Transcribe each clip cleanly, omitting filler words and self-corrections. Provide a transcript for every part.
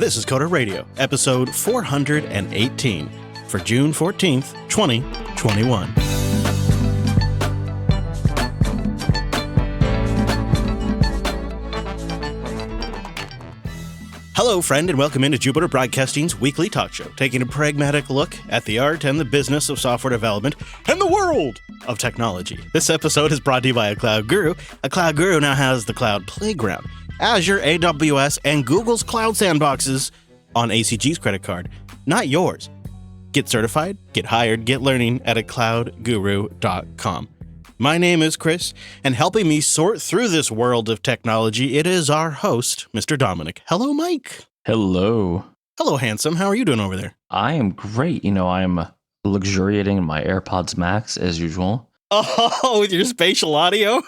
This is Coder Radio, episode 418 for June 14th, 2021. Hello, friend, and welcome into Jupiter Broadcasting's weekly talk show, taking a pragmatic look at the art and the business of software development and the world of technology. This episode is brought to you by a cloud guru. A cloud guru now has the cloud playground, Azure, AWS, and Google's cloud sandboxes on ACG's credit card, not yours. Get certified, get hired, get learning at acloudguru.com. My name is Chris, and helping me sort through this world of technology, it is our host, Mr. Dominic. Hello, Mike. Hello. Hello, handsome. How are you doing over there? I am great. I'm luxuriating in my AirPods Max as usual. Oh, with your spatial audio?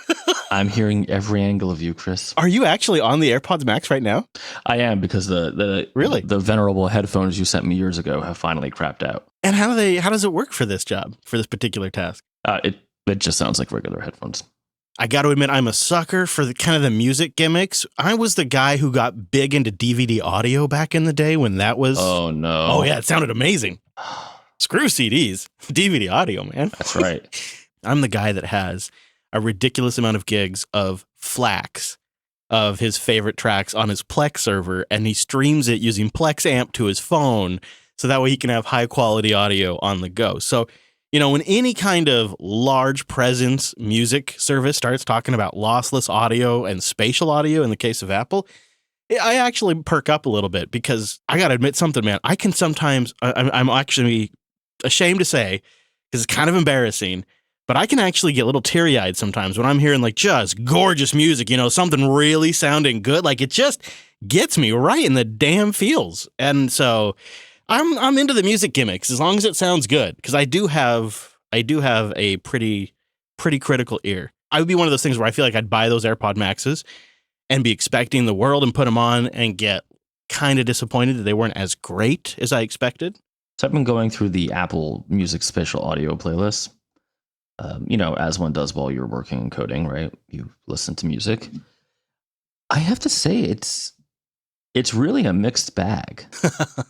I'm hearing every angle of you, Chris. Are you actually on the AirPods Max right now? I am, because the venerable headphones you sent me years ago have finally crapped out. And how does it work for this job, for this particular task? It just sounds like regular headphones. I got to admit, I'm a sucker for the music gimmicks. I was the guy who got big into DVD audio back in the day when that was... Oh, no. Oh, yeah, it sounded amazing. Screw CDs. DVD audio, man. That's right. I'm the guy that has a ridiculous amount of gigs of FLACs of his favorite tracks on his Plex server, and he streams it using Plex amp to his phone, so that way he can have high-quality audio on the go. So... when any kind of large presence music service starts talking about lossless audio and spatial audio in the case of Apple, I actually perk up a little bit, because I got to admit something, man. I can sometimes, I'm actually ashamed to say, because it's kind of embarrassing, but I can actually get a little teary-eyed sometimes when I'm hearing just gorgeous music, something really sounding good. It just gets me right in the damn feels. And so... I'm into the music gimmicks as long as it sounds good, because I do have a pretty critical ear. I would be one of those things where I feel like I'd buy those AirPod Maxes and be expecting the world and put them on and get kind of disappointed that they weren't as great as I expected. So I've been going through the Apple Music Spatial Audio playlist, as one does while you're working and coding, right? You listen to music. I have to say it's really a mixed bag.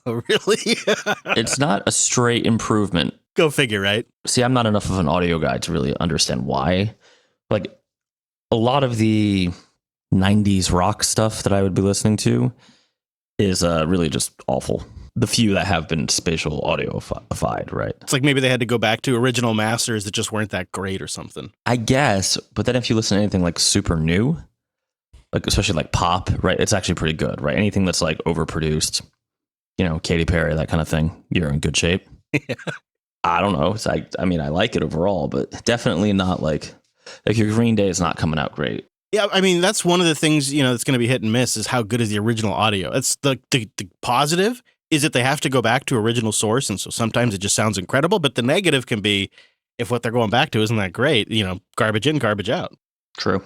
Really? It's not a straight improvement. Go figure, right? See, I'm not enough of an audio guy to really understand why. A lot of the 90s rock stuff that I would be listening to is really just awful. The few that have been spatial audio-ified, right? It's like maybe they had to go back to original masters that just weren't that great or something. I guess, but then if you listen to anything super new, especially pop, right? It's actually pretty good, right? Anything that's overproduced, Katy Perry, that kind of thing, you're in good shape. Yeah. I don't know. It's I like it overall, but definitely not your Green Day is not coming out great. Yeah, that's one of the things, that's going to be hit and miss, is how good is the original audio. It's the positive is that they have to go back to original source, and so sometimes it just sounds incredible, but the negative can be if what they're going back to isn't that great, garbage in, garbage out. True.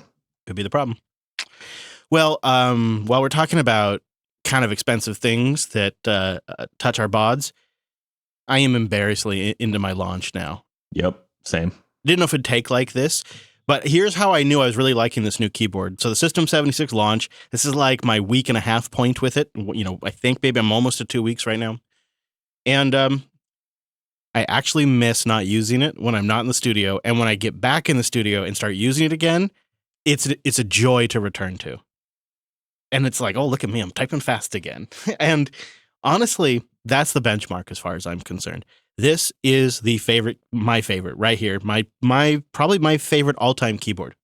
Could be the problem. Well, while we're talking about kind of expensive things that touch our bods, I am embarrassingly into my launch now. Yep, same. Didn't know if it'd take like this, but here's how I knew I was really liking this new keyboard. So the System 76 launch, this is my week and a half point with it. I think maybe I'm almost at 2 weeks right now. And I actually miss not using it when I'm not in the studio. And when I get back in the studio and start using it again, it's a joy to return to. And it's oh, look at me, I'm typing fast again. And honestly, that's the benchmark as far as I'm concerned. This is my favorite right here. Probably my favorite all-time keyboard.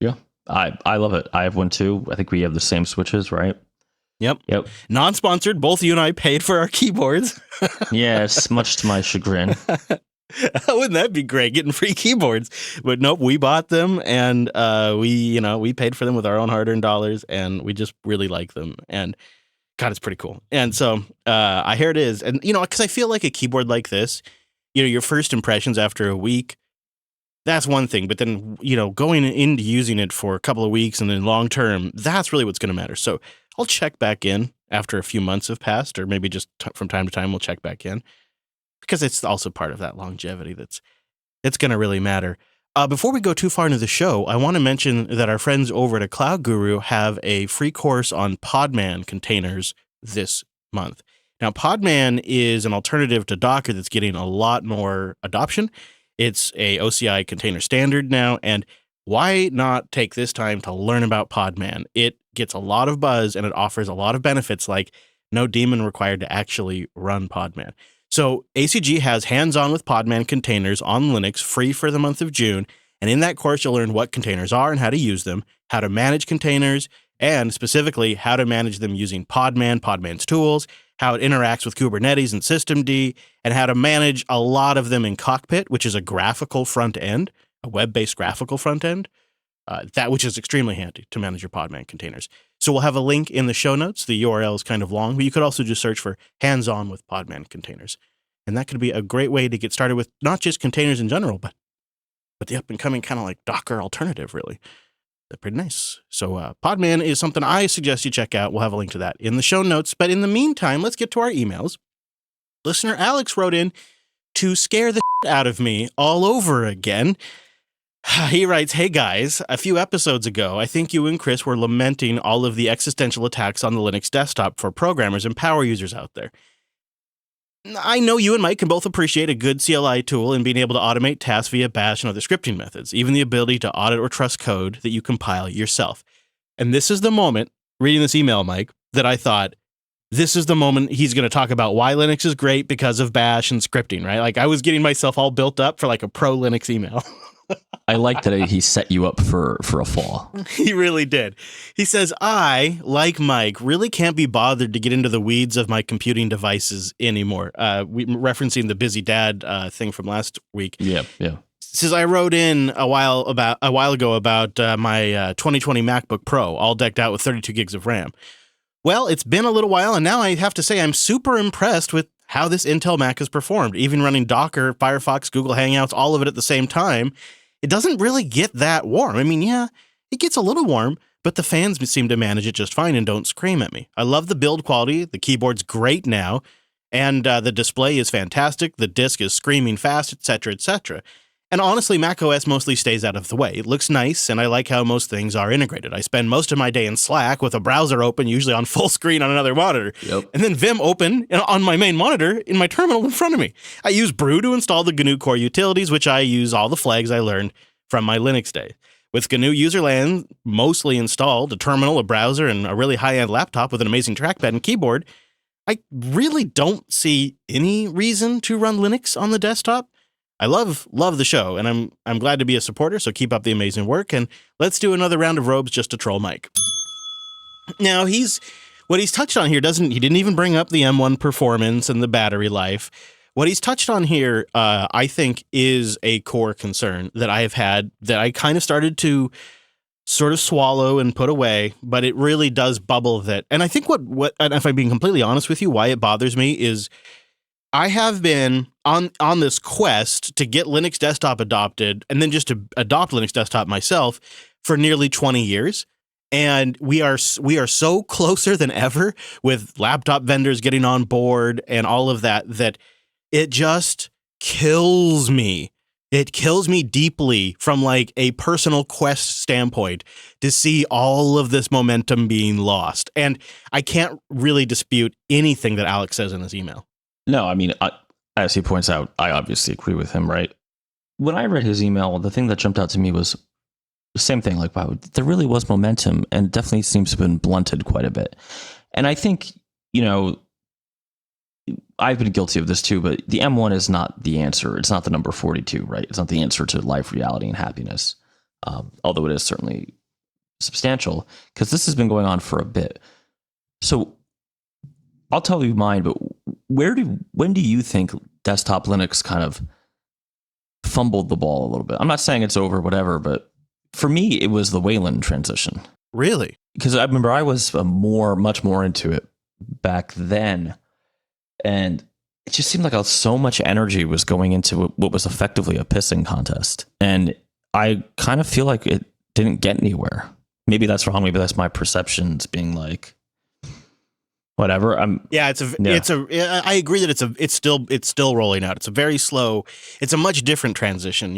Yeah, I love it. I have one too. I think we have the same switches, right? Yep. Non-sponsored. Both you and I paid for our keyboards. Yes, much to my chagrin. Wouldn't that be great, getting free keyboards? But nope, we bought them, and we paid for them with our own hard-earned dollars, and we just really like them. And God, it's pretty cool. And so here it is. And because I feel like a keyboard like this, your first impressions after a week, that's one thing. But then going into using it for a couple of weeks and then long term, that's really what's going to matter. So I'll check back in after a few months have passed, or maybe just from time to time we'll check back in, because it's also part of that longevity that's going to really matter. Before we go too far into the show, I want to mention that our friends over at Cloud Guru have a free course on Podman containers this month. Now, Podman is an alternative to Docker that's getting a lot more adoption. It's a OCI container standard now, and why not take this time to learn about Podman? It gets a lot of buzz, and it offers a lot of benefits, like no daemon required to actually run Podman. So ACG has hands-on with Podman containers on Linux free for the month of June, and in that course, you'll learn what containers are and how to use them, how to manage containers, and specifically how to manage them using Podman, Podman's tools, how it interacts with Kubernetes and systemd, and how to manage a lot of them in Cockpit, which is a graphical front end, a web-based graphical front end, which is extremely handy to manage your Podman containers. So we'll have a link in the show notes. The URL is kind of long, but you could also just search for hands-on with Podman containers. And that could be a great way to get started with not just containers in general, but the up-and-coming kind of like Docker alternative, really. They're pretty nice. So Podman is something I suggest you check out. We'll have a link to that in the show notes. But in the meantime, let's get to our emails. Listener Alex wrote in to scare the out of me all over again. He writes, "Hey guys, a few episodes ago, I think you and Chris were lamenting all of the existential attacks on the Linux desktop for programmers and power users out there. I know you and Mike can both appreciate a good CLI tool and being able to automate tasks via bash and other scripting methods, even the ability to audit or trust code that you compile yourself. And this is the moment, reading this email, Mike, that I thought, this is the moment he's going to talk about why Linux is great because of bash and scripting, right? Like I was getting myself all built up for like a pro Linux email." I like that he set you up for a fall. He really did. He says, "I, like Mike, really can't be bothered to get into the weeds of my computing devices anymore." Referencing the busy dad thing from last week. Yeah. Says, "I wrote in a while ago about my 2020 MacBook Pro, all decked out with 32 gigs of RAM. Well, it's been a little while, and now I have to say I'm super impressed with how this Intel Mac has performed, even running Docker, Firefox, Google Hangouts, all of it at the same time. It doesn't really get that warm. I mean, yeah, it gets a little warm, but the fans seem to manage it just fine and don't scream at me. I love the build quality. The keyboard's great now, and the display is fantastic. The disk is screaming fast, etc., etc. And honestly, macOS mostly stays out of the way. It looks nice, and I like how most things are integrated. I spend most of my day in Slack with a browser open, usually on full screen on another monitor, and then Vim open on my main monitor in my terminal in front of me. I use Brew to install the GNU core utilities, which I use all the flags I learned from my Linux days. With GNU userland mostly installed, a terminal, a browser, and a really high-end laptop with an amazing trackpad and keyboard, I really don't see any reason to run Linux on the desktop. I love the show, and I'm glad to be a supporter, so keep up the amazing work, and let's do another round of robes just to troll Mike." Now, what he's touched on here he didn't even bring up the M1 performance and the battery life. What he's touched on here, I think, is a core concern that I have had that I kind of started to sort of swallow and put away, but it really does bubble that. And I think and if I'm being completely honest with you, why it bothers me is I have been on this quest to get Linux Desktop adopted and then just to adopt Linux Desktop myself for nearly 20 years. And we are so closer than ever with laptop vendors getting on board and all of that it just kills me. It kills me deeply from like a personal quest standpoint to see all of this momentum being lost. And I can't really dispute anything that Alex says in this email. No, I mean, as he points out, I obviously agree with him, right? When I read his email, the thing that jumped out to me was the same thing. Like, wow, there really was momentum, and it definitely seems to have been blunted quite a bit. And I think, I've been guilty of this too, but the M1 is not the answer. It's not the number 42, right? It's not the answer to life, reality, and happiness, although it is certainly substantial, because this has been going on for a bit. So I'll tell you mine, but when do you think desktop Linux kind of fumbled the ball a little bit? I'm not saying it's over, whatever, but for me, it was the Wayland transition. Really? Because I remember I was much more into it back then, and it just seemed like so much energy was going into what was effectively a pissing contest, and I kind of feel like it didn't get anywhere. Maybe that's wrong. Maybe that's my perceptions being like, whatever. I agree that it's still rolling out. It's a very slow. It's a much different transition.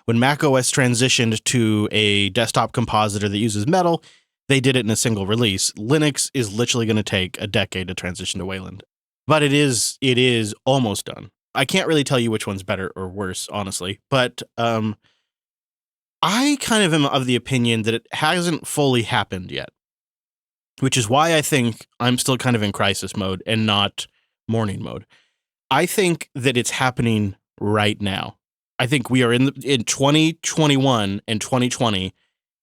When Mac OS transitioned to a desktop compositor that uses Metal, they did it in a single release. Linux is literally going to take a decade to transition to Wayland, but it is almost done. I can't really tell you which one's better or worse, honestly, but I kind of am of the opinion that it hasn't fully happened yet, which is why I think I'm still kind of in crisis mode and not mourning mode. I think that it's happening right now. I think we are in 2021 and 2020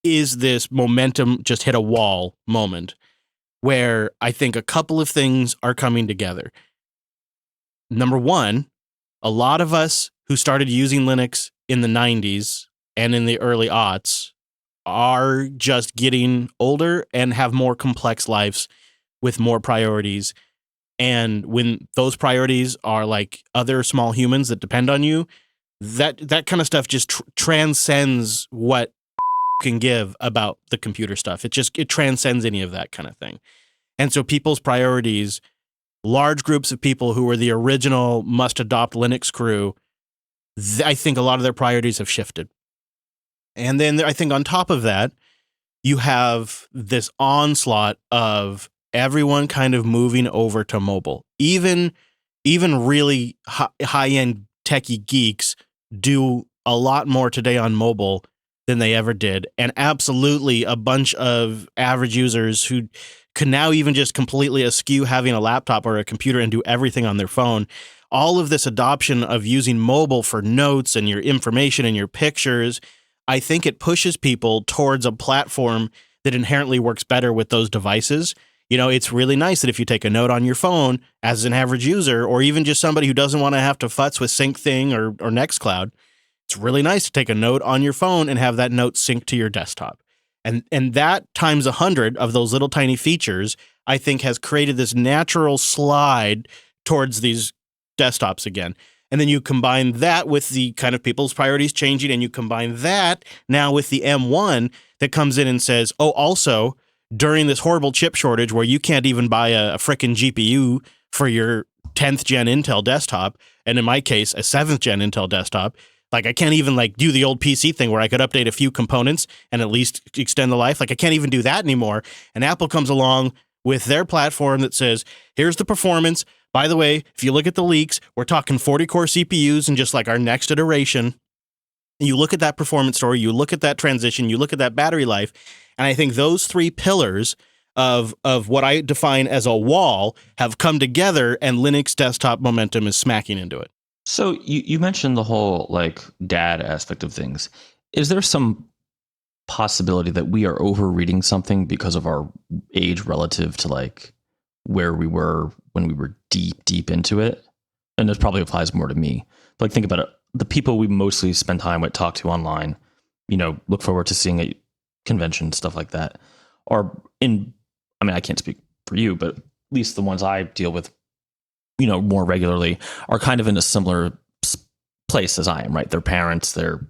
is this momentum just hit a wall moment where I think a couple of things are coming together. Number one, a lot of us who started using Linux in the 90s and in the early aughts are just getting older and have more complex lives with more priorities. And when those priorities are like other small humans that depend on you, that kind of stuff just transcends what can give about the computer stuff. It transcends any of that kind of thing. And so people's priorities, large groups of people who were the original must adopt Linux crew, I think a lot of their priorities have shifted. And then I think on top of that, you have this onslaught of everyone kind of moving over to mobile. Even really high-end techie geeks do a lot more today on mobile than they ever did. And absolutely a bunch of average users who can now even just completely eschew having a laptop or a computer and do everything on their phone. All of this adoption of using mobile for notes and your information and your pictures, I think it pushes people towards a platform that inherently works better with those devices. You know, it's really nice that if you take a note on your phone as an average user, or even just somebody who doesn't want to have to futz with SyncThing or Nextcloud, it's really nice to take a note on your phone and have that note sync to your desktop. And that times 100 of those little tiny features, I think, has created this natural slide towards these desktops again. And then you combine that with the kind of people's priorities changing, and you combine that now with the M1 that comes in and says, oh, also, during this horrible chip shortage where you can't even buy a frickin' GPU for your 10th gen Intel desktop, and in my case, a 7th gen Intel desktop, like I can't even like do the old PC thing where I could update a few components and at least extend the life. Like I can't even do that anymore. And Apple comes along with their platform that says, here's the performance. By the way, if you look at the leaks, we're talking 40-core CPUs and just like our next iteration. And you look at that performance story, you look at that transition, you look at that battery life, and I think those three pillars of what I define as a wall have come together, and Linux desktop momentum is smacking into it. So you mentioned the whole like dad aspect of things. Is there some possibility that we are overreading something because of our age relative to like where we were when we were deep into it? And this probably applies more to me. But like think about it. The people we mostly spend time with, talk to online, you know, look forward to seeing at conventions, stuff like that, are in, I mean, I can't speak for you, but at least the ones I deal with, you know, more regularly are kind of in a similar place as I am, right? Their parents, they're a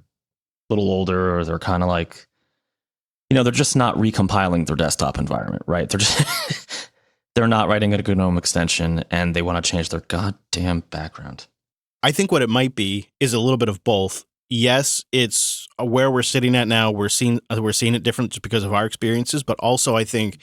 little older, or they're kind of like, you know, they're just not recompiling their desktop environment, right? They're just, they're not writing a GNOME extension, and they want to change their goddamn background. I think what it might be is a little bit of both. Yes, it's where we're sitting at now. We're seeing it different just because of our experiences, but also I think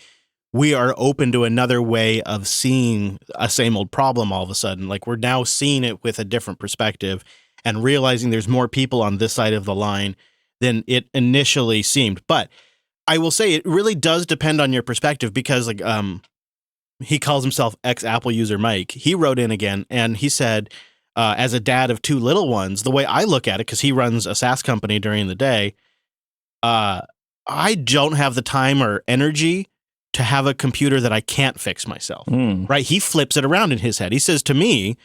we are open to another way of seeing a same old problem all of a sudden. Like we're now seeing it with a different perspective and realizing there's more people on this side of the line than it initially seemed. But I will say it really does depend on your perspective, because like he calls himself ex-Apple user Mike. He wrote in again and he said, as a dad of two little ones, the way I look at it, because he runs a SaaS company during the day, I don't have the time or energy to have a computer that I can't fix myself, right? He flips it around in his head. He says to me,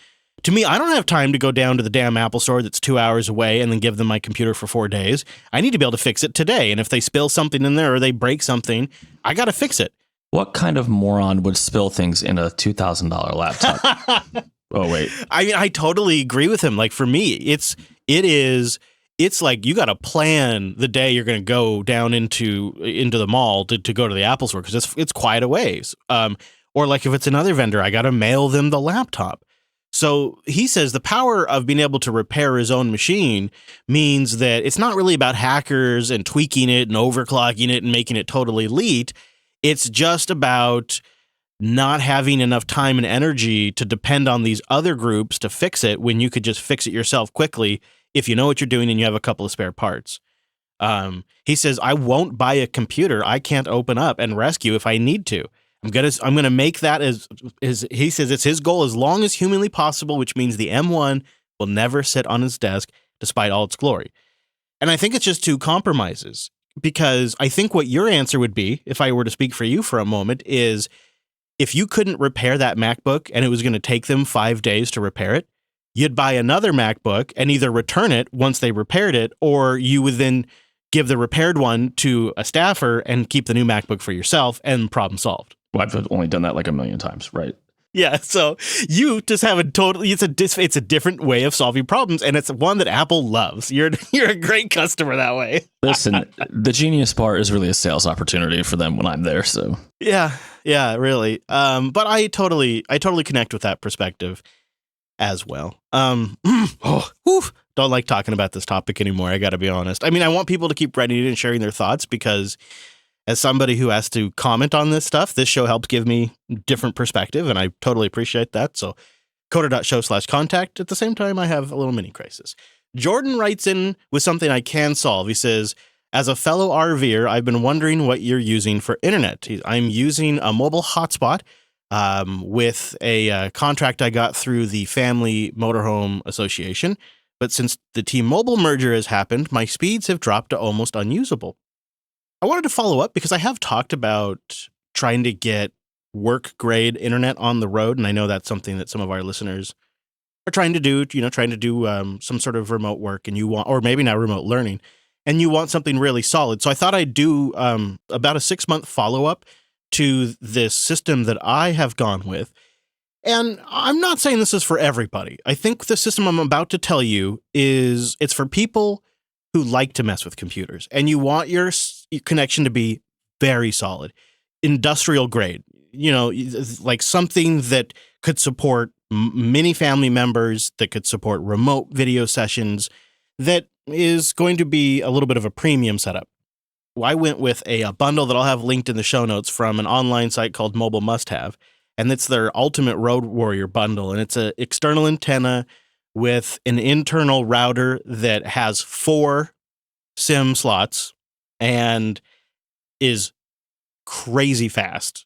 I don't have time to go down to the damn Apple store that's 2 hours away and then give them my computer for 4 days. I need to be able to fix it today. And if they spill something in there or they break something, I got to fix it. What kind of moron would spill things in a $2,000 laptop? Oh, wait. I mean, I totally agree with him. Like for me, it's like you got to plan the day you're going to go down into the mall to go to the Apple store, because it's quite a ways. Or like if it's another vendor, I got to mail them the laptop. So he says the power of being able to repair his own machine means that it's not really about hackers and tweaking it and overclocking it and making it totally elite. It's just about not having enough time and energy to depend on these other groups to fix it when you could just fix it yourself quickly if you know what you're doing and you have a couple of spare parts. He says, I won't buy a computer I can't open up and rescue if I need to. I'm gonna make that as he says it's his goal as long as humanly possible, which means the M1 will never sit on his desk despite all its glory. And I think it's just two compromises, because I think what your answer would be, if I were to speak for you for a moment, is if you couldn't repair that MacBook and it was going to take them 5 days to repair it, you'd buy another MacBook and either return it once they repaired it, or you would then give the repaired one to a staffer and keep the new MacBook for yourself, and problem solved. Well, I've only done that like a million times, right? Yeah, so you just have it's a different way of solving problems, and it's one that Apple loves. You're a great customer that way. Listen, the genius part is really a sales opportunity for them when I'm there. So yeah, really. But I totally connect with that perspective as well. Don't like talking about this topic anymore. I got to be honest. I mean, I want people to keep writing in and sharing their thoughts, because as somebody who has to comment on this stuff, this show helps give me different perspective, and I totally appreciate that. So coder.show/contact. At the same time, I have a little mini crisis. Jordan writes in with something I can solve. He says, as a fellow RVer, I've been wondering what you're using for internet. I'm using a mobile hotspot with a contract I got through the Family Motorhome Association. But since the T-Mobile merger has happened, my speeds have dropped to almost unusable. I wanted to follow up because I have talked about trying to get work grade internet on the road. And I know that's something that some of our listeners are trying to do, some sort of remote work, and you want, or maybe not remote learning, and you want something really solid. So I thought I'd do about a 6-month follow-up to this system that I have gone with. And I'm not saying this is for everybody. I think the system I'm about to tell you it's for people who like to mess with computers, and you want your connection to be very solid, industrial grade, like something that could support many family members, that could support remote video sessions, that is going to be a little bit of a premium setup. Well, I went with a bundle that I'll have linked in the show notes from an online site called Mobile Must Have, and it's their Ultimate Road Warrior bundle, and it's an external antenna with an internal router that has 4 SIM slots and is crazy fast,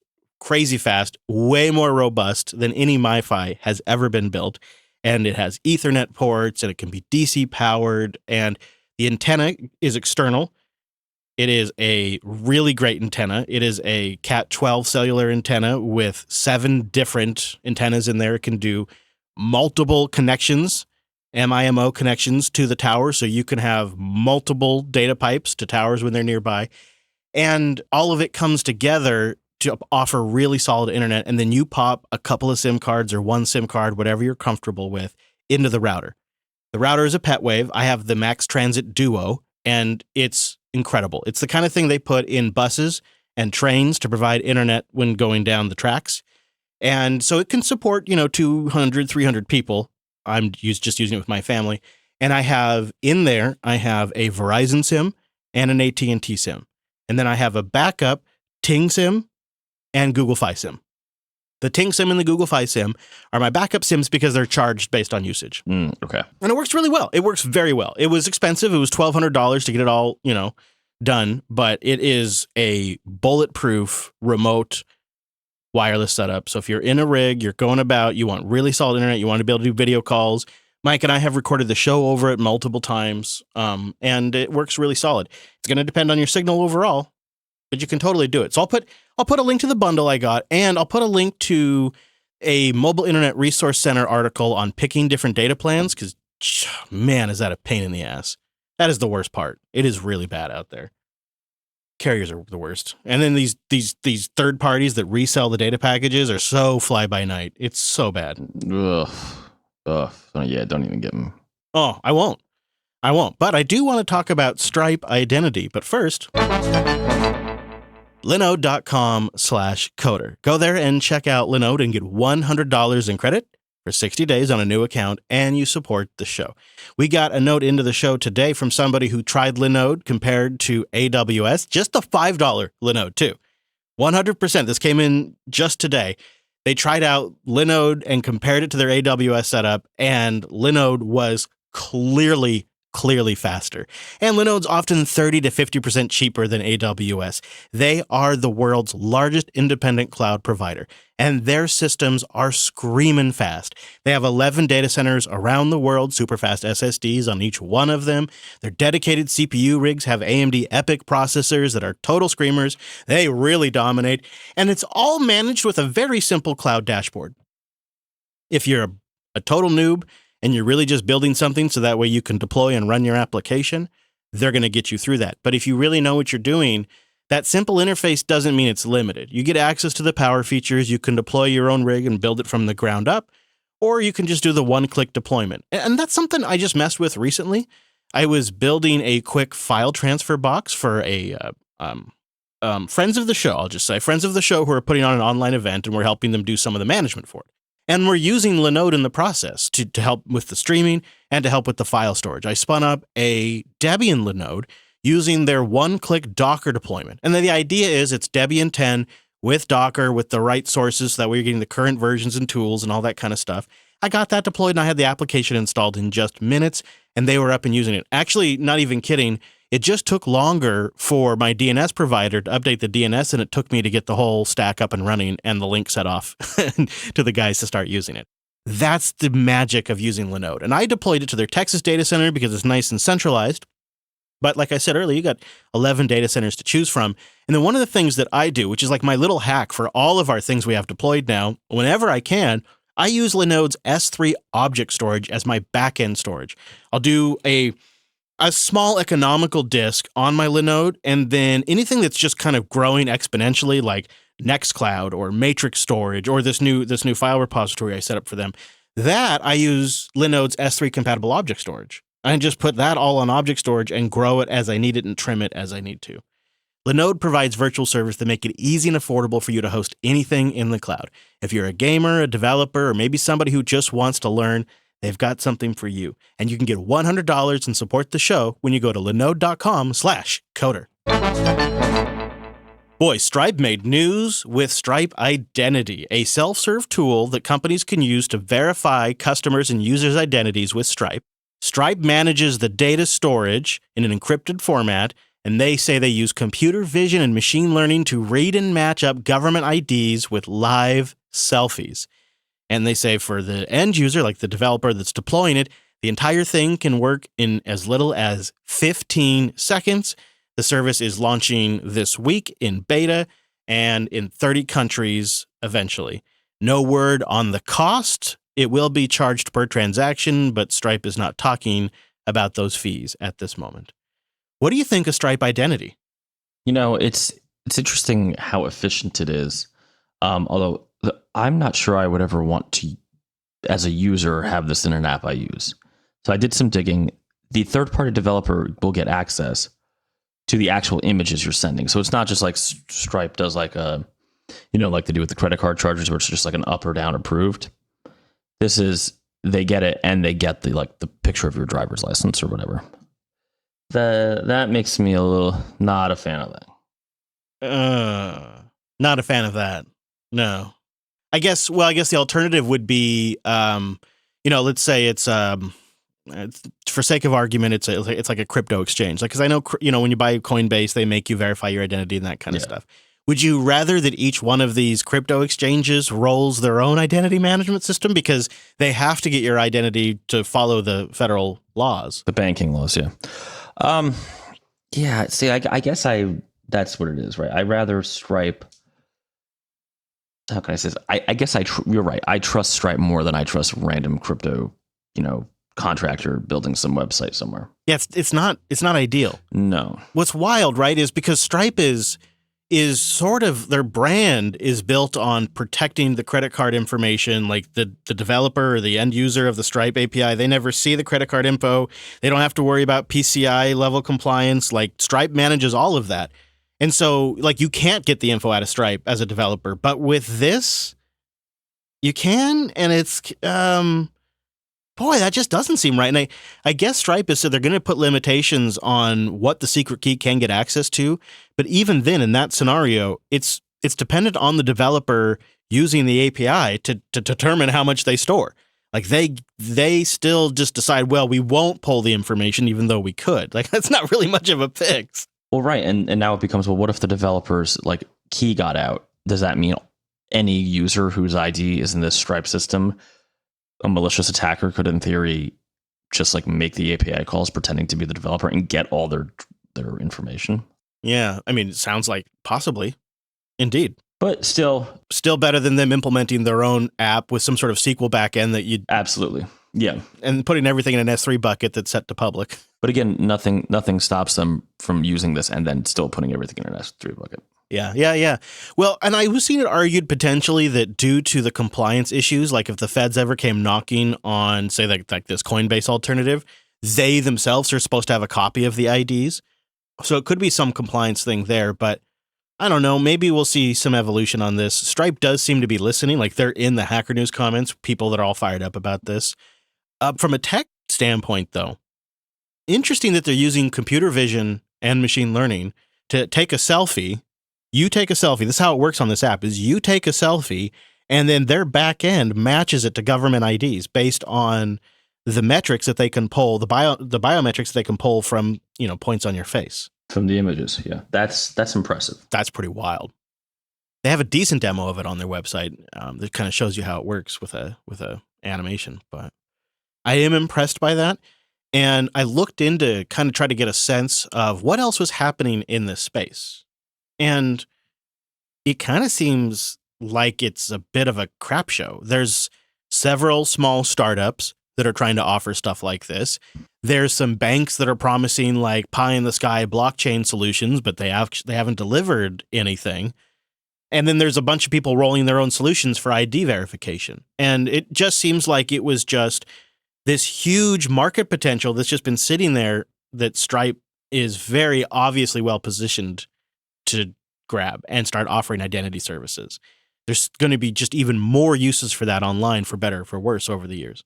way more robust than any MiFi has ever been built. And it has Ethernet ports, and it can be DC powered, and the antenna is external. It is a really great antenna. It is a Cat 12 cellular antenna with 7 different antennas in there. It can do multiple connections, MIMO connections to the tower, so you can have multiple data pipes to towers when they're nearby. And all of it comes together to offer really solid internet, and then you pop a couple of SIM cards or one SIM card, whatever you're comfortable with, into the router. The router is a PetWave. I have the Max Transit Duo, and it's incredible. It's the kind of thing they put in buses and trains to provide internet when going down the tracks. And so it can support, 200, 300 people. I'm just using it with my family. And I have a Verizon SIM and an AT&T SIM. And then I have a backup Ting SIM and Google Fi SIM. The Ting SIM and the Google Fi SIM are my backup SIMs because they're charged based on usage. Okay. And it works really well. It works very well. It was expensive. It was $1,200 to get it all, done. But it is a bulletproof remote wireless setup. So if you're in a rig, you're going about, you want really solid internet, you want to be able to do video calls. Mike and I have recorded the show over it multiple times, and it works really solid. It's going to depend on your signal overall, but you can totally do it. So I'll put a link to the bundle I got, and I'll put a link to a Mobile Internet Resource Center article on picking different data plans, because, man, is that a pain in the ass. That is the worst part. It is really bad out there. Carriers are the worst. And then these third parties that resell the data packages are so fly by night. It's so bad. Ugh. Yeah, don't even get them. Oh, I won't. But I do want to talk about Stripe identity. But first, Linode.com/coder. Go there and check out Linode and get $100 in credit for 60 days on a new account, and you support the show. We got a note into the show today from somebody who tried Linode compared to AWS, just the $5 Linode too. 100%. This came in just today. They tried out Linode and compared it to their AWS setup, and Linode was clearly faster. And Linode's often 30 to 50% cheaper than AWS. They are the world's largest independent cloud provider, and their systems are screaming fast. They have 11 data centers around the world, super fast SSDs on each one of them. Their dedicated CPU rigs have AMD EPYC processors that are total screamers. They really dominate, and it's all managed with a very simple cloud dashboard. If you're a total noob, and you're really just building something so that way you can deploy and run your application, they're going to get you through that. But if you really know what you're doing, that simple interface doesn't mean it's limited. You get access to the power features. You can deploy your own rig and build it from the ground up, or you can just do the one-click deployment. And that's something I just messed with recently. I was building a quick file transfer box for a friends of the show, I'll just say, friends of the show who are putting on an online event, and we're helping them do some of the management for it. And we're using Linode in the process to help with the streaming and to help with the file storage. I spun up a Debian Linode using their one-click Docker deployment. And then the idea is it's Debian 10 with Docker, with the right sources, so that way you're getting the current versions and tools and all that kind of stuff. I got that deployed, and I had the application installed in just minutes, and they were up and using it. Actually, not even kidding, it just took longer for my DNS provider to update the DNS than it took me to get the whole stack up and running and the link set off to the guys to start using it. That's the magic of using Linode. And I deployed it to their Texas data center because it's nice and centralized. But like I said earlier, you got 11 data centers to choose from. And then one of the things that I do, which is like my little hack for all of our things we have deployed now, whenever I can, I use Linode's S3 object storage as my backend storage. I'll do a small economical disk on my Linode, and then anything that's just kind of growing exponentially, like Nextcloud or Matrix storage or this new file repository I set up for them, that I use Linode's S3 compatible object storage. I just put that all on object storage and grow it as I need it and trim it as I need to. Linode provides virtual servers that make it easy and affordable for you to host anything in the cloud. If you're a gamer, a developer, or maybe somebody who just wants to learn, they've got something for you. And you can get $100 and support the show when you go to linode.com/coder. Boy, Stripe made news with Stripe Identity, a self-serve tool that companies can use to verify customers' and users' identities with Stripe. Stripe manages the data storage in an encrypted format, and they say they use computer vision and machine learning to read and match up government IDs with live selfies. And they say for the end user, like the developer that's deploying it, the entire thing can work in as little as 15 seconds. The service is launching this week in beta and in 30 countries eventually. No word on the cost. It will be charged per transaction, but Stripe is not talking about those fees at this moment. What do you think of Stripe Identity? You know, it's interesting how efficient it is. Although I'm not sure I would ever want to, as a user, have this in an app I use. So I did some digging. The third-party developer will get access to the actual images you're sending. So it's not just like Stripe does like like they do with the credit card charges, where it's just like an up or down approved. This is, they get it and they get the picture of your driver's license or whatever. That makes me a little not a fan of that. Not a fan of that. No. I guess the alternative would be, let's say it's for sake of argument, it's like a crypto exchange. Like, because I know, when you buy Coinbase, they make you verify your identity and that kind of stuff. Would you rather that each one of these crypto exchanges rolls their own identity management system because they have to get your identity to follow the federal laws? The banking laws, yeah. See, I guess that's what it is, right? I rather Stripe. How can I say this? I guess you're right. I trust Stripe more than I trust random crypto, contractor building some website somewhere. Yeah, it's not ideal. No. What's wild, right, is because Stripe is sort of, their brand is built on protecting the credit card information, like the developer or the end user of the Stripe API. They never see the credit card info. They don't have to worry about PCI level compliance. Like, Stripe manages all of that. And so, like, you can't get the info out of Stripe as a developer. But with this, you can, and it's, boy, that just doesn't seem right. And I guess Stripe has said they're going to put limitations on what the secret key can get access to. But even then, in that scenario, it's It's dependent on the developer using the API to determine how much they store. Like they still just decide, well, we won't pull the information even though we could. Like that's not really much of a fix. Well, right. And now it becomes, well, what if the developer's like key got out? Does that mean any user whose ID is in this Stripe system, a malicious attacker could in theory just like make the API calls pretending to be the developer and get all their information? Yeah. I mean, it sounds like possibly. Indeed. But still better than them implementing their own app with some sort of SQL backend that you absolutely. Yeah. And putting everything in an S3 bucket that's set to public. But again, nothing stops them from using this and then still putting everything in an S3 bucket. Yeah. Well, and I was seeing it argued potentially that due to the compliance issues, like if the feds ever came knocking on, say, like this Coinbase alternative, they themselves are supposed to have a copy of the IDs. So it could be some compliance thing there, but I don't know. Maybe we'll see some evolution on this. Stripe does seem to be listening. Like they're in the Hacker News comments, people that are all fired up about this. From a tech standpoint, though, interesting that they're using computer vision and machine learning to take a selfie. You take a selfie. This is how it works on this app is you take a selfie and then their back end matches it to government IDs based on the metrics that they can pull, the biometrics that they can pull from, points on your face. From the images, yeah. That's impressive. That's pretty wild. They have a decent demo of it on their website that kind of shows you how it works with a animation. But I am impressed by that. And I looked into kind of try to get a sense of what else was happening in this space. And it kind of seems like it's a bit of a crap show. There's several small startups that are trying to offer stuff like this. There's some banks that are promising like pie in the sky blockchain solutions, but they haven't delivered anything. And then there's a bunch of people rolling their own solutions for ID verification. And it just seems like it was just this huge market potential that's just been sitting there that Stripe is very obviously well positioned to grab and start offering identity services. There's going to be just even more uses for that online, for better or for worse, over the years.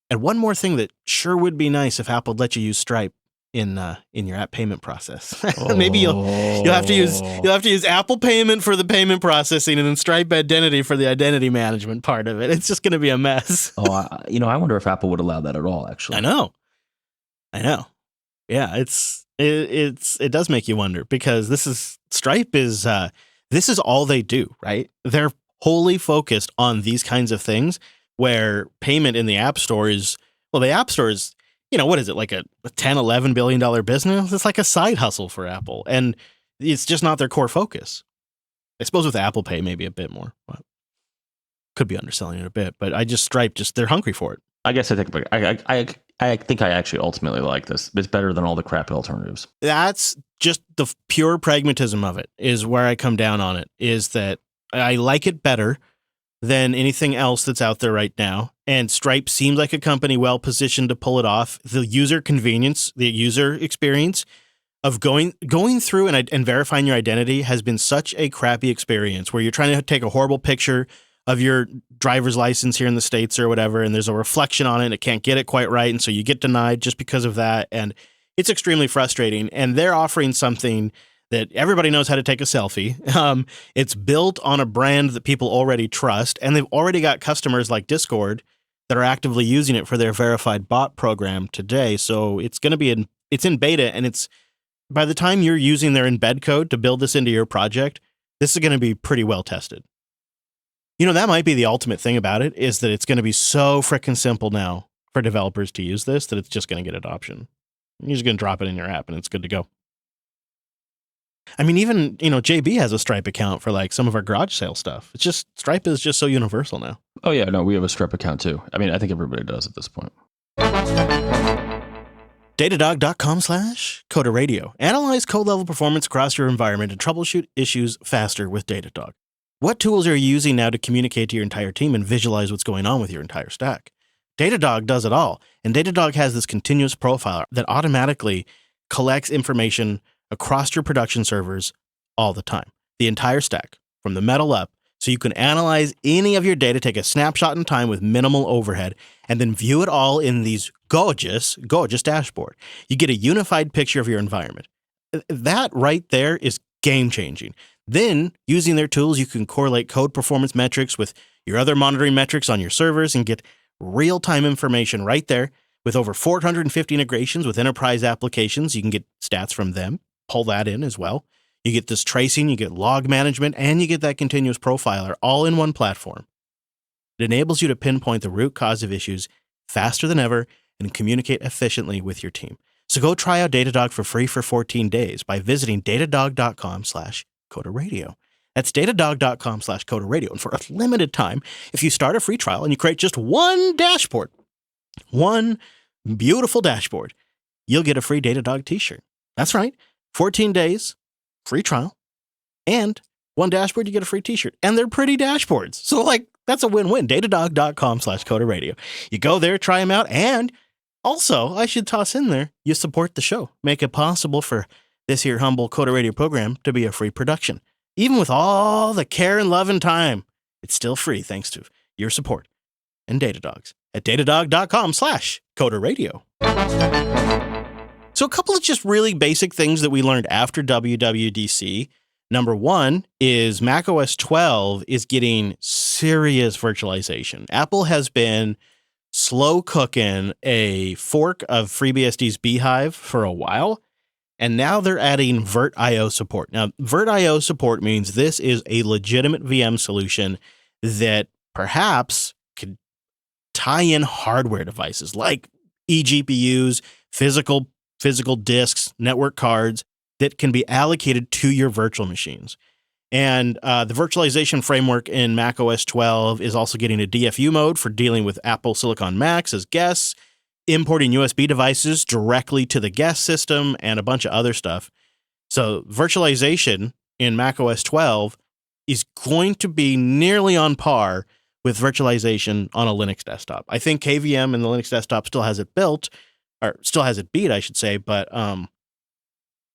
And one more thing that sure would be nice if Apple let you use Stripe in your app payment process. Maybe you'll have to use Apple Payment for the payment processing and then Stripe Identity for the identity management part of it. It's just going to be a mess. I wonder if Apple would allow that at all. Actually, I know. Yeah, it does make you wonder because Stripe is this is all they do, right? They're wholly focused on these kinds of things where payment in the App Store is, well, the App Store is, what is it, like a $10-11 billion business? It's like a side hustle for Apple. And it's just not their core focus. I suppose with Apple Pay, maybe a bit more. But could be underselling it a bit. But Stripe, they're hungry for it. I guess I think I actually ultimately like this. It's better than all the crappy alternatives. That's just the pure pragmatism of it is where I come down on it, is that I like it better than anything else that's out there right now. And Stripe seems like a company well positioned to pull it off. The user convenience, the user experience of going through and verifying your identity has been such a crappy experience where you're trying to take a horrible picture of your driver's license here in the States or whatever, and there's a reflection on it and it can't get it quite right. And so you get denied just because of that. And it's extremely frustrating. And they're offering something that everybody knows how to take a selfie. It's built on a brand that people already trust, and they've already got customers like Discord that are actively using it for their verified bot program today. So it's going to be it's in beta, and it's by the time you're using their embed code to build this into your project, this is going to be pretty well tested. That might be the ultimate thing about it, is that it's going to be so frickin' simple now for developers to use this that it's just going to get adoption. You're just going to drop it in your app and it's good to go. I mean, even, JB has a Stripe account for like some of our garage sale stuff. It's just, Stripe is just so universal now. Oh yeah, no, we have a Stripe account too. I mean, I think everybody does at this point. Datadog.com/Coda Radio. Analyze code level performance across your environment and troubleshoot issues faster with Datadog. What tools are you using now to communicate to your entire team and visualize what's going on with your entire stack? Datadog does it all. And Datadog has this continuous profiler that automatically collects information across your production servers all the time. The entire stack, from the metal up, so you can analyze any of your data, take a snapshot in time with minimal overhead, and then view it all in these gorgeous dashboard. You get a unified picture of your environment. That right there is game-changing. Then, using their tools, you can correlate code performance metrics with your other monitoring metrics on your servers and get real-time information right there. With over 450 integrations with enterprise applications, you can get stats from them, pull that in as well. You get this tracing, you get log management, and you get that continuous profiler all in one platform. It enables you to pinpoint the root cause of issues faster than ever and communicate efficiently with your team. So go try out Datadog for free for 14 days by visiting datadog.com/CodaRadio. That's datadog.com/CodaRadio. And for a limited time, if you start a free trial and you create just one dashboard, one beautiful dashboard, you'll get a free Datadog t-shirt. That's right. 14 days, free trial, and one dashboard, you get a free t-shirt. And they're pretty dashboards. So that's a win-win. Datadog.com/CodaRadio. You go there, try them out, and also, I should toss in there, you support the show. Make it possible for this here humble Coda Radio program to be a free production. Even with all the care and love and time, it's still free thanks to your support and Datadog's at datadog.com/CodaRadio. So a couple of just really basic things that we learned after WWDC. Number one is macOS 12 is getting serious virtualization. Apple has been slow cooking a fork of FreeBSD's Beehive for a while, and now they're adding VirtIO support. Now, VirtIO support means this is a legitimate VM solution that perhaps could tie in hardware devices like eGPUs, physical disks, network cards that can be allocated to your virtual machines. And the virtualization framework in macOS 12 is also getting a DFU mode for dealing with Apple Silicon Macs as guests, importing USB devices directly to the guest system, and a bunch of other stuff. So virtualization in macOS 12 is going to be nearly on par with virtualization on a Linux desktop. I think KVM in the Linux desktop still has it built, or still has it beat, I should say. But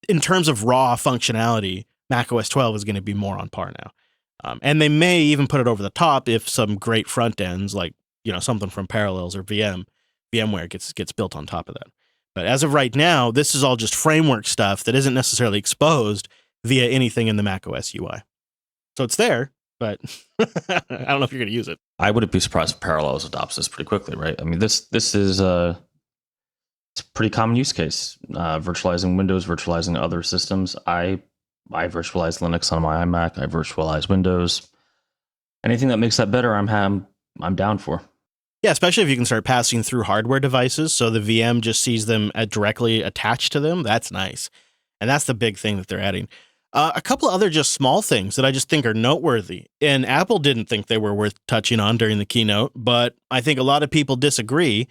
in terms of raw functionality, macOS 12 is going to be more on par now. And they may even put it over the top if some great front ends, like something from Parallels or VMware gets built on top of that. But as of right now, this is all just framework stuff that isn't necessarily exposed via anything in the macOS UI. So it's there, but I don't know if you're going to use it. I wouldn't be surprised if Parallels adopts this pretty quickly, right? I mean, this is it's a pretty common use case. Virtualizing Windows, virtualizing other systems. I virtualize Linux on my iMac. I virtualize Windows. Anything that makes that better, I'm down for. Yeah, especially if you can start passing through hardware devices, so the VM just sees them directly attached to them. That's nice, and that's the big thing that they're adding. A couple of other just small things that I just think are noteworthy, and Apple didn't think they were worth touching on during the keynote, but I think a lot of people disagree.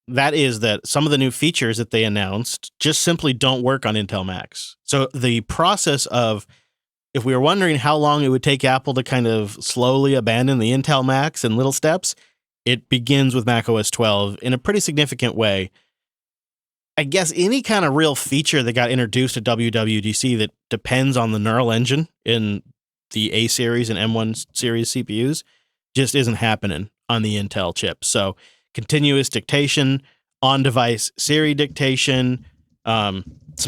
That is that some of the new features that they announced just simply don't work on Intel Macs. So the process of, if we were wondering how long it would take Apple to kind of slowly abandon the Intel Macs in little steps, it begins with macOS 12 in a pretty significant way. I guess any kind of real feature that got introduced at WWDC that depends on the neural engine in the A series and M1 series CPUs just isn't happening on the Intel chip. So continuous dictation, on-device Siri dictation, some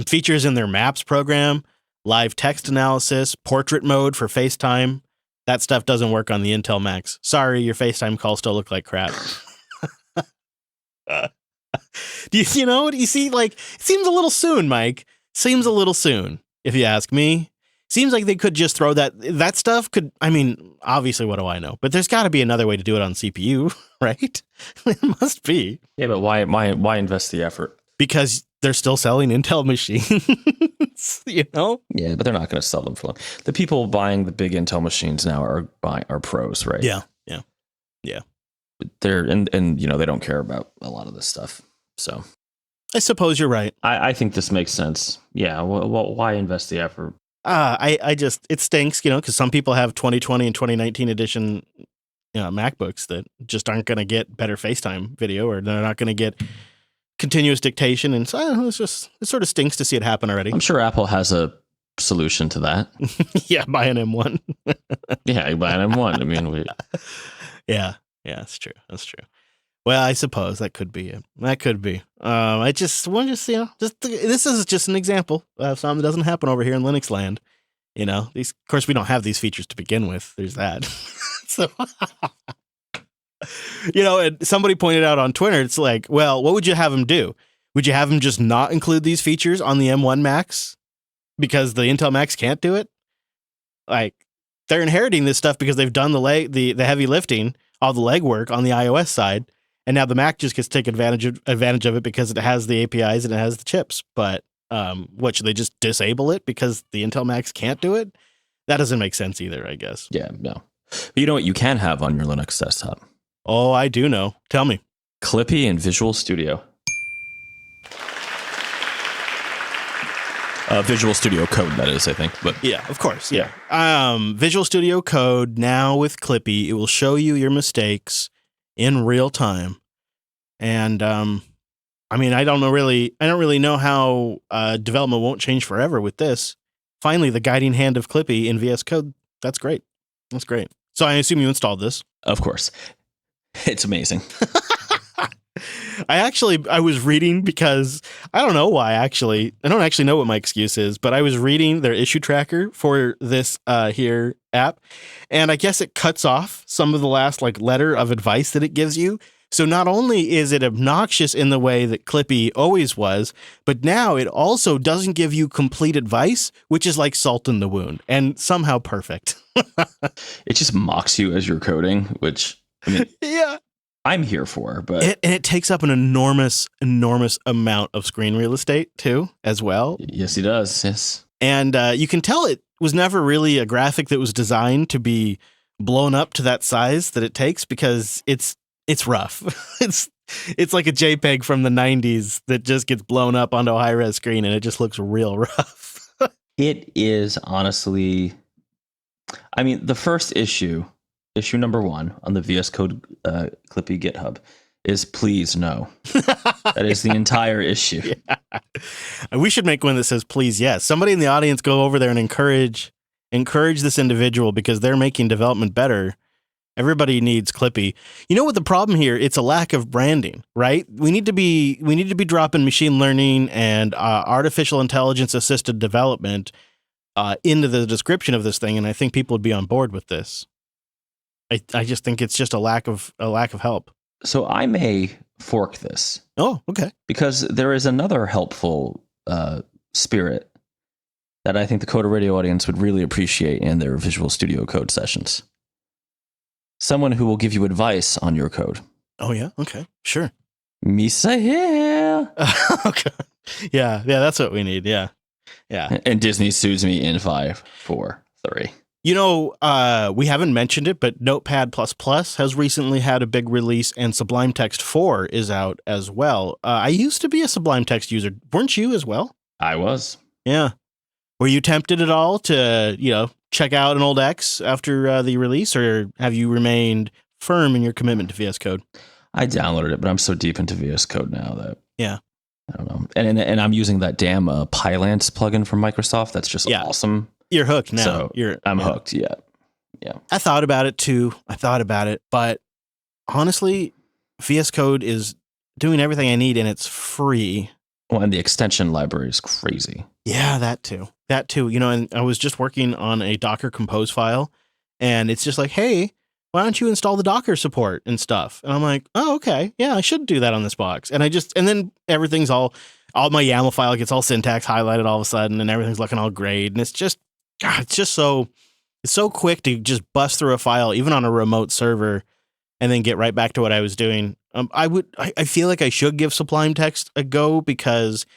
features in their Maps program, live text analysis, portrait mode for FaceTime. That stuff doesn't work on the Intel Macs. Sorry, your FaceTime calls still look like crap. Do you see, it seems a little soon, Mike. Seems a little soon, if you ask me. Seems like they could just throw that stuff obviously, what do I know? But there's got to be another way to do it on CPU, right? It must be. Yeah, but why invest the effort? Because they're still selling Intel machines, Yeah, but they're not going to sell them for long. The people buying the big Intel machines now are pros, right? Yeah. They're and they don't care about a lot of this stuff. So I suppose you're right. I think this makes sense. Yeah. Well, why invest the effort? It stinks, because some people have 2020 and 2019 edition MacBooks that just aren't going to get better FaceTime video, or they're not going to get continuous dictation. And so I don't know, it sort of stinks to see it happen already. I'm sure Apple has a solution to that. Yeah, buy an M1. Yeah, you buy an M1. I mean, Yeah, that's true. Well, I suppose that could be it. That could be. I just want to this is just an example of something that doesn't happen over here in Linux land. Of course, we don't have these features to begin with. There's that. So, and somebody pointed out on Twitter, it's like, well, what would you have them do? Would you have them just not include these features on the M1 Macs because the Intel Macs can't do it? Like, they're inheriting this stuff because they've done the heavy lifting, all the legwork on the iOS side, and now the Mac just gets to take advantage of it because it has the APIs and it has the chips. But what, should they just disable it because the Intel Macs can't do it? That doesn't make sense either, I guess. Yeah, no. But you know what you can have on your Linux desktop? Oh, I do know. Tell me. Clippy and Visual Studio. Visual Studio Code, that is, I think. But yeah, of course. Yeah. Visual Studio Code now with Clippy, it will show you your mistakes in real time. And I don't really know how development won't change forever with this. Finally, the guiding hand of Clippy in VS Code. That's great. That's great. So I assume you installed this. Of course. It's amazing. I was reading because I don't know why, actually. I don't actually know what my excuse is, but I was reading their issue tracker for this here app. And I guess it cuts off some of the last letter of advice that it gives you. So not only is it obnoxious in the way that Clippy always was, but now it also doesn't give you complete advice, which is like salt in the wound and somehow perfect. It just mocks you as you're coding, which yeah, I'm here for. But it takes up an enormous amount of screen real estate too, as well. Yes, it does. Yes. And you can tell it was never really a graphic that was designed to be blown up to that size that it takes because it's rough. It's like a JPEG from the 90s that just gets blown up onto a high-res screen and it just looks real rough. It is honestly, the first issue number 1 on the VS Code Clippy GitHub is please no. That is the entire issue. Yeah. We should make one that says please yes. Somebody in the audience go over there and encourage this individual because they're making development better. Everybody needs Clippy. You know what the problem here? It's a lack of branding, right? We need to be dropping machine learning and artificial intelligence assisted development into the description of this thing, and I think people would be on board with this. I just think it's just a lack of help. So I may fork this. Oh, okay. Because there is another helpful spirit that I think the Coder Radio audience would really appreciate in their Visual Studio Code sessions. Someone who will give you advice on your code. Oh, yeah? Okay. Sure. Misa here. Okay. Yeah, that's what we need. Yeah. Yeah. And Disney sues me in 5, 4, 3. We haven't mentioned it, but Notepad++ has recently had a big release, and Sublime Text 4 is out as well. I used to be a Sublime Text user. Weren't you as well? I was. Yeah. Were you tempted at all to, check out an old X after the release, or have you remained firm in your commitment to VS Code? I downloaded it, but I'm so deep into VS Code now that I don't know. And I'm using that damn Pylance plugin from Microsoft. That's just awesome. You're hooked now. So I'm hooked. Yeah. Yeah. I thought about it too. But honestly, VS Code is doing everything I need and it's free. Well, and the extension library is crazy. Yeah, that too. And I was just working on a Docker Compose file and it's just like, hey, why don't you install the Docker support and stuff? And I'm like, oh, okay. Yeah, I should do that on this box. And then everything's all my YAML file gets all syntax highlighted all of a sudden and everything's looking all great. And it's so quick to just bust through a file, even on a remote server, and then get right back to what I was doing. I feel like I should give Sublime Text a go because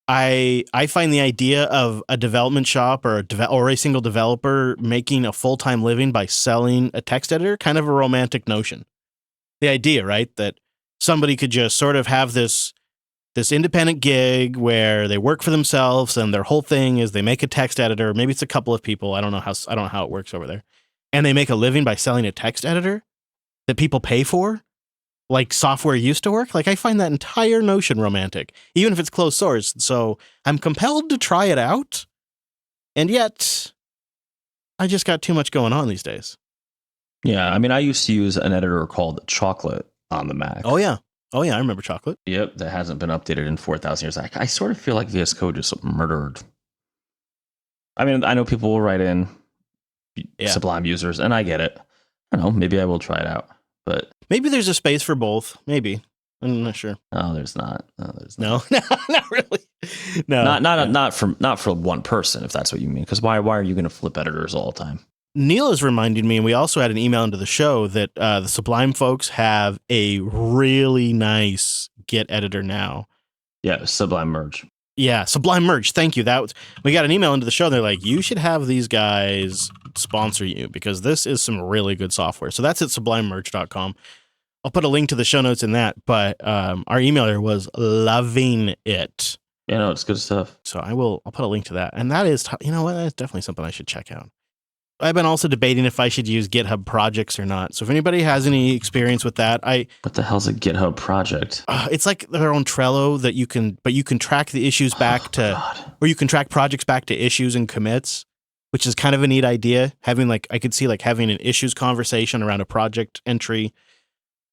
I find the idea of a development shop or a single developer making a full-time living by selling a text editor kind of a romantic notion. The idea, right, that somebody could just sort of have this independent gig where they work for themselves and their whole thing is they make a text editor. Maybe it's a couple of people. I don't know how it works over there. And they make a living by selling a text editor that people pay for, like software used to work. Like, I find that entire notion romantic, even if it's closed source. So I'm compelled to try it out. And yet I just got too much going on these days. Yeah. I used to use an editor called Chocolate on the Mac. Oh, yeah. I remember Chocolate. Yep, that hasn't been updated in 4,000 years. I sort of feel like VS Code just murdered I mean, I know people will write in Yeah. Sublime users, and I get it. I don't know. Maybe I will try it out, but Maybe there's a space for both. Maybe. I'm not sure. no, there's not. No, there's not. No, not really. No, Not for one person, if that's what you mean. Because why are you going to flip editors all the time? Neil is reminding me, and we also had an email into the show that the Sublime folks have a really nice Git editor now. Yeah, Sublime Merge. Yeah, Sublime Merge. Thank you. We got an email into the show. They're like, you should have these guys sponsor you because this is some really good software. So that's at sublimemerge.com. I'll put a link to the show notes in that. But our emailer was loving it. Yeah, no, it's good stuff. So I'll put a link to that. And that is, you know what? That's definitely something I should check out. I've been also debating if I should use GitHub Projects or not. So if anybody has any experience with that, what the hell's a GitHub project? It's like their own Trello that you can track the issues back or you can track projects back to issues and commits, which is kind of a neat idea. Having I could see having an issues conversation around a project entry.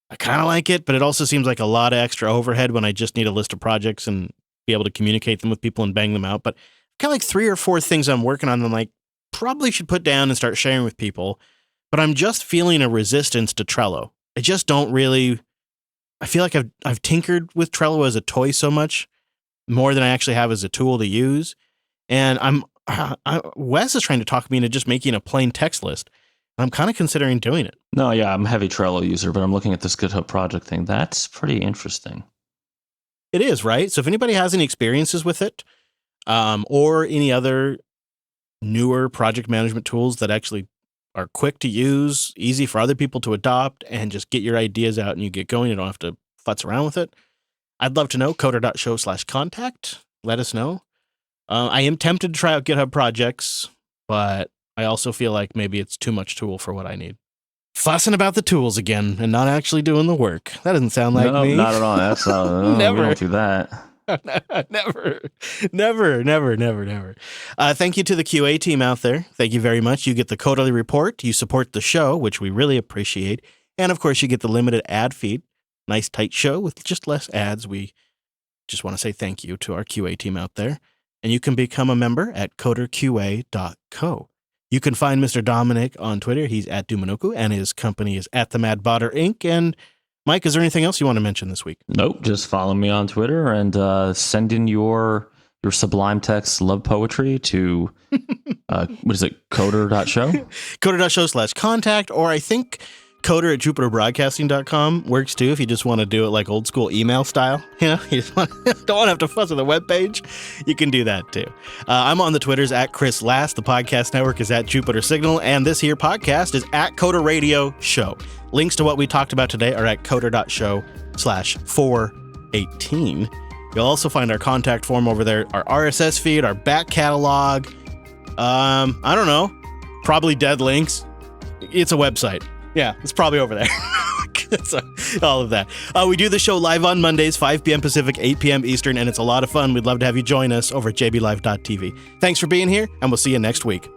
I kind of like it, but it also seems like a lot of extra overhead when I just need a list of projects and be able to communicate them with people and bang them out. But kind of 3 or 4 things I'm working on. I'm probably should put down and start sharing with people, but I'm just feeling a resistance to Trello. I just don't really, I feel like I've tinkered with Trello as a toy so much more than I actually have as a tool to use. And Wes is trying to talk me into just making a plain text list. I'm kind of considering doing it. No, yeah, I'm a heavy Trello user, but I'm looking at this GitHub project thing. That's pretty interesting. It is, right? So if anybody has any experiences with it, or any other newer project management tools that actually are quick to use, easy for other people to adopt, and just get your ideas out and you get going. You don't have to futz around with it. I'd love to know. Coder.show/contact. Let us know. I am tempted to try out GitHub Projects, but I also feel like maybe it's too much tool for what I need. Fussing about the tools again and not actually doing the work. That doesn't sound like me. No, not at all. That's Never. We don't do that. Never. Thank you to the QA team out there. Thank you very much. You get the Coderly Report. You support the show, which we really appreciate. And of course, you get the limited ad feed. Nice, tight show with just less ads. We just want to say thank you to our QA team out there. And you can become a member at coderqa.co. You can find Mr. Dominic on Twitter. He's at Dumanoku, and his company is at The Mad Botter Inc. And Mike, is there anything else you want to mention this week? Nope. Just follow me on Twitter and send in your sublime text love poetry to, what is it, coder.show? Coder.show/contact, or I think coder at jupiterbroadcasting.com works too if you just want to do it like old school email style. You just don't want to have to fuss with the webpage. You can do that too. I'm on the Twitters at Chris Last. The podcast network is at Jupiter Signal, and this here podcast is at Coder Radio Show. Links to what we talked about today are at coder.show/418. You'll also find our contact form over there, our RSS feed, our back catalog. I don't know, probably dead links. It's a website. Yeah, it's probably over there. So, all of that. We do the show live on Mondays, 5 p.m. Pacific, 8 p.m. Eastern, and it's a lot of fun. We'd love to have you join us over at jblive.tv. Thanks for being here, and we'll see you next week.